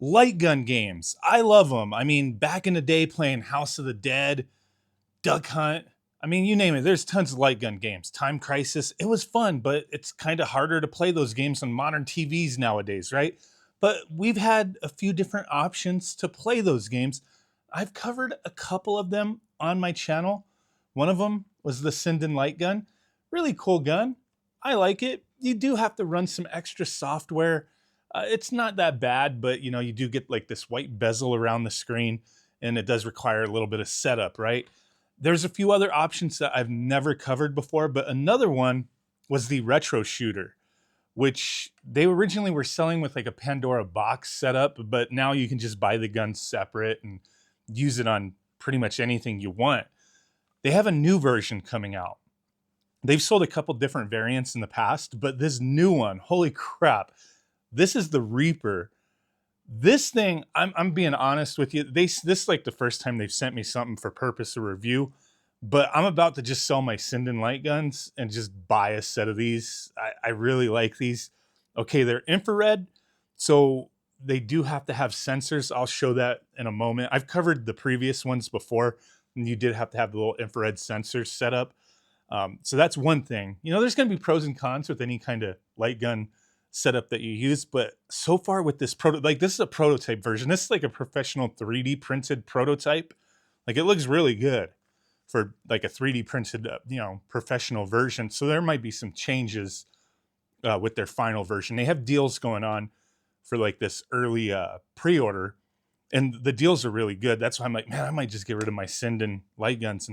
Light gun games. I love them. I mean, back in the day playing House of the Dead, Duck Hunt. I mean, you name it. There's tons of light gun games. Time Crisis. It was fun, but it's kind of harder to play those games on modern TVs nowadays, right? But we've had a few different options to play those games. I've covered a couple of them on my channel. One of them was the Sinden light gun. Really cool gun. I like it. You do have to run some extra software. It's not that bad, but you do get like this white bezel around the screen, and it does require a little bit of setup, right? There's a few other options that I've never covered before, but another one was the retro shooter, which they originally were selling with like a Pandora box setup, but now you can just buy the gun separate and use it on pretty much anything you want. They have a new version coming out. They've sold a couple different variants in the past, but this new one, holy crap, this is the Reaper. This thing, I'm being honest with you. This is like the first time they've sent me something for purpose of review, but I'm about to just sell my Sinden light guns and just buy a set of these. I really like these. Okay, they're infrared, so they do have to have sensors. I'll show that in a moment. I've covered the previous ones before, and you did have to have the little infrared sensors set up. So that's one thing. There's going to be pros and cons with any kind of light gun setup that you use, but so far with this this is a prototype version. This is like a professional 3D printed prototype. Like, it looks really good for like a 3D printed, professional version. So there might be some changes with their final version. They have deals going on for like this early pre-order, and the deals are really good. That's why I'm like, man, I might just get rid of my Sinden light guns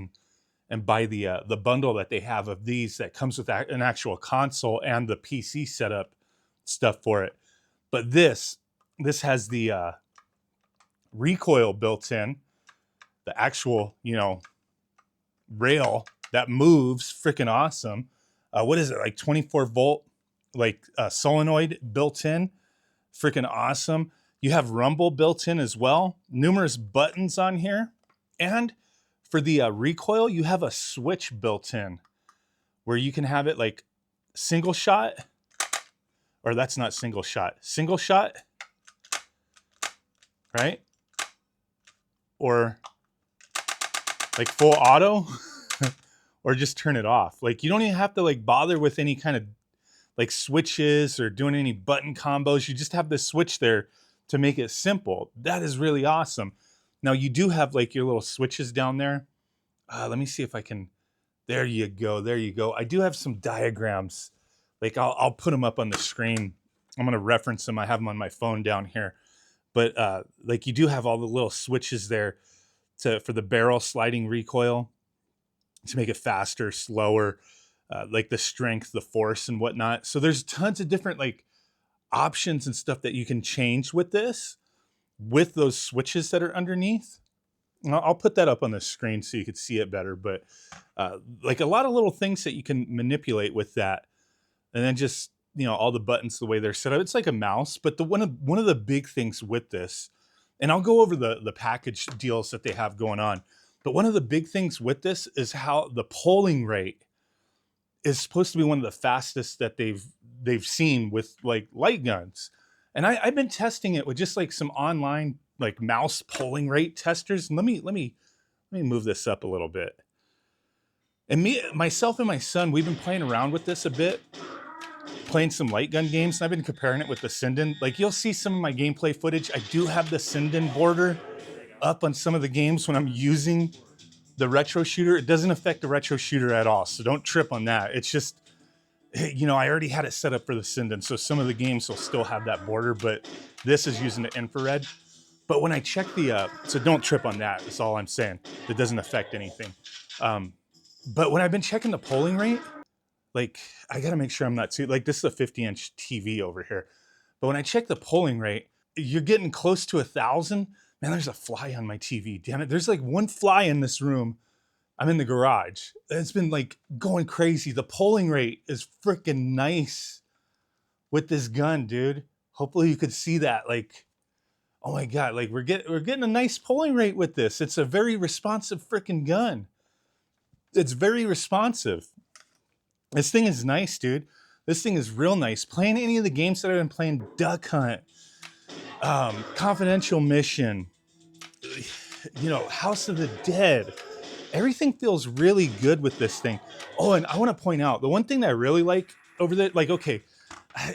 and buy the bundle that they have of these that comes with an actual console and the PC setup stuff for it. But this has the recoil built in, the actual rail that moves. Freaking awesome. What is it, like 24 volt like solenoid built in? Freaking awesome. You have rumble built in as well. Numerous buttons on here, and for the recoil you have a switch built in where you can have it like single shot, or that's not single shot, right? Or like full auto, or just turn it off. Like, you don't even have to like bother with any kind of like switches or doing any button combos. You just have the switch there to make it simple. That is really awesome. Now you do have like your little switches down there. Let me see if I can, there you go. I do have some diagrams. Like, I'll put them up on the screen. I'm going to reference them. I have them on my phone down here. But like, you do have all the little switches there for the barrel sliding recoil to make it faster, slower, like the strength, the force, and whatnot. So there's tons of different like options and stuff that you can change with this, with those switches that are underneath. I'll put that up on the screen so you can see it better. But like a lot of little things that you can manipulate with that. And then just, all the buttons, the way they're set up. It's like a mouse. But one of the big things with this, and I'll go over the package deals that they have going on. But one of the big things with this is how the polling rate is supposed to be one of the fastest that they've seen with like light guns. And I've been testing it with just like some online like mouse polling rate testers. And let me move this up a little bit. And myself and my son, we've been playing around with this a bit, playing some light gun games, and I've been comparing it with the Sinden. Like, you'll see some of my gameplay footage. I do have the Sinden border up on some of the games when I'm using the retro shooter. It doesn't affect the retro shooter at all, so don't trip on that. It's just, I already had it set up for the Sinden, so some of the games will still have that border, but this is using the infrared. But when I check so don't trip on that. That's all I'm saying. It doesn't affect anything. But when I've been checking the polling rate, like, I got to make sure I'm not too, like, this is a 50-inch TV over here. But when I check the polling rate, you're getting close to 1,000. Man, there's a fly on my TV. Damn it. There's like one fly in this room. I'm in the garage. It's been like going crazy. The polling rate is freaking nice with this gun, dude. Hopefully you could see that. Like, oh my God, like we're getting a nice polling rate with this. It's a very responsive freaking gun. It's very responsive. This thing is nice, dude. This thing is real nice. Playing any of the games that I've been playing, Duck Hunt, Confidential Mission, you know, House of the Dead. Everything feels really good with this thing. Oh, and I want to point out the one thing that I really like over there, like, okay,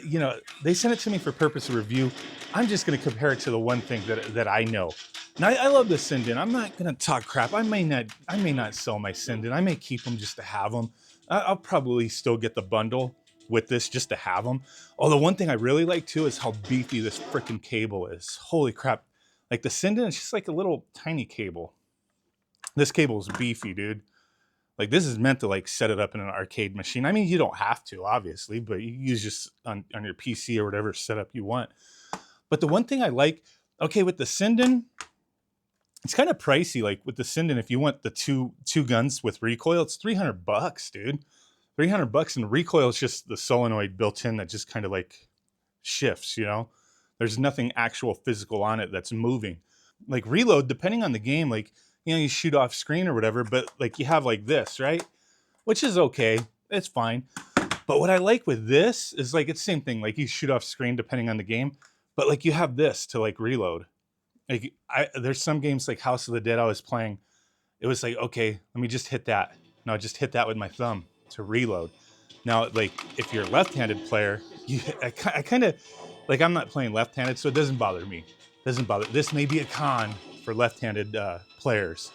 you know, they sent it to me for purpose of review. I'm just going to compare it to the one thing that I know. Now, I love the Sinden. I'm not going to talk crap. I may not sell my Sinden. I may keep them just to have them. I'll probably still get the bundle with this just to have them. Oh, the one thing I really like too is how beefy this freaking cable is. Holy crap. Like the Sinden is just like a little tiny cable. This cable is beefy, dude. Like this is meant to like set it up in an arcade machine. I mean, you don't have to, obviously, but you use just on your PC or whatever setup you want. But the one thing I like, okay, with the Sinden, it's kind of pricey. Like with the Sinden, if you want the two guns with recoil, it's $300, dude. $300, and recoil is just the solenoid built in that just kind of like shifts, you know? There's nothing actual physical on it that's moving. Like reload, depending on the game, like, you know, you shoot off screen or whatever, but like you have like this, right? Which is okay. It's fine. But what I like with this is like, it's the same thing. Like you shoot off screen depending on the game, but like you have this to like reload. Like there's some games like House of the Dead I was playing. It was like, okay, let me just hit that. No, just hit that with my thumb to reload. Now, like if you're a left-handed player, I kind of, like I'm not playing left-handed, so it doesn't bother me. Doesn't bother. This may be a con for left-handed players.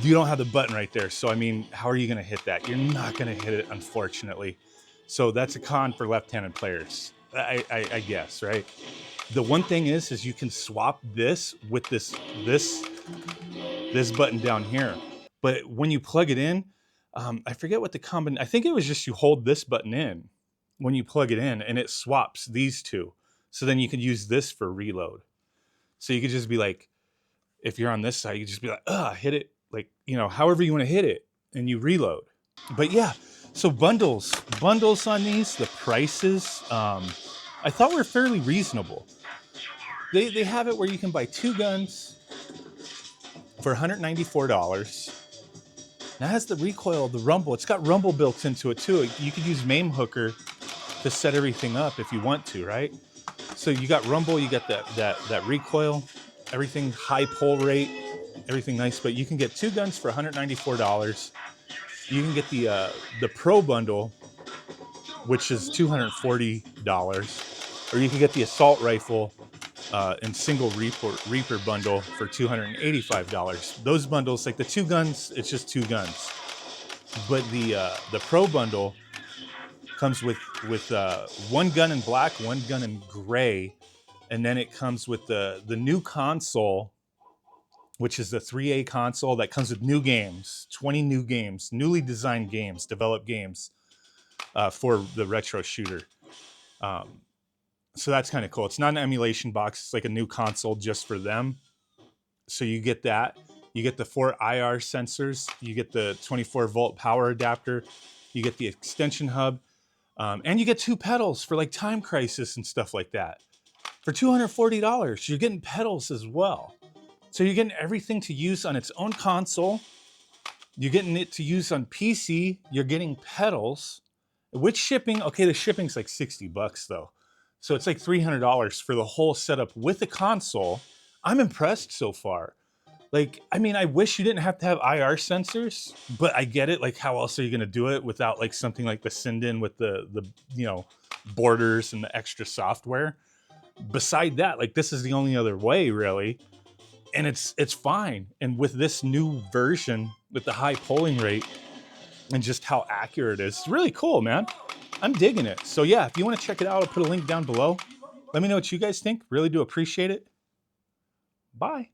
You don't have the button right there, so I mean, how are you going to hit that? You're not going to hit it, unfortunately. So that's a con for left-handed players, I guess, right? The one thing is you can swap this with this button down here. But when you plug it in, I forget what the combination. I think it was just you hold this button in when you plug it in, and it swaps these two. So then you can use this for reload. So you could just be like, if you're on this side, you just be like, hit it, like, you know, however you want to hit it, and you reload. But yeah, so bundles on these, the prices, I thought were fairly reasonable. They have it where you can buy 2 guns for $194. Now it has the recoil, the rumble. It's got rumble built into it too. You could use MAME hooker to set everything up if you want to, right? So you got rumble, you got that recoil, everything high pull rate, everything nice. But you can get 2 guns for $194. You can get the Pro bundle, which is $240, or you can get the assault rifle and single Reaper bundle for $285. Those bundles, like the 2 guns, it's just 2 guns. But the Pro bundle comes with 1 gun in black, 1 gun in gray, and then it comes with the new console, which is the 3A console that comes with new games, 20 new games, newly designed games, developed games for the retro shooter. So that's kind of cool. It's not an emulation box. It's like a new console just for them. So you get that. You get the 4 IR sensors. You get the 24-volt power adapter. You get the extension hub. And you get 2 pedals for like Time Crisis and stuff like that. For $240, you're getting pedals as well. So you're getting everything to use on its own console. You're getting it to use on PC. You're getting pedals. With shipping, okay, the shipping's like $60 though. So it's like $300 for the whole setup with the console. I'm impressed so far. Like, I mean, I wish you didn't have to have IR sensors, but I get it. Like, how else are you going to do it without like something like the Sinden with the you know, borders and the extra software? Beside that, like this is the only other way really. And it's fine. And with this new version with the high polling rate and just how accurate it is, it's really cool, man. I'm digging it. So yeah, if you want to check it out, I'll put a link down below. Let me know what you guys think. Really do appreciate it. Bye.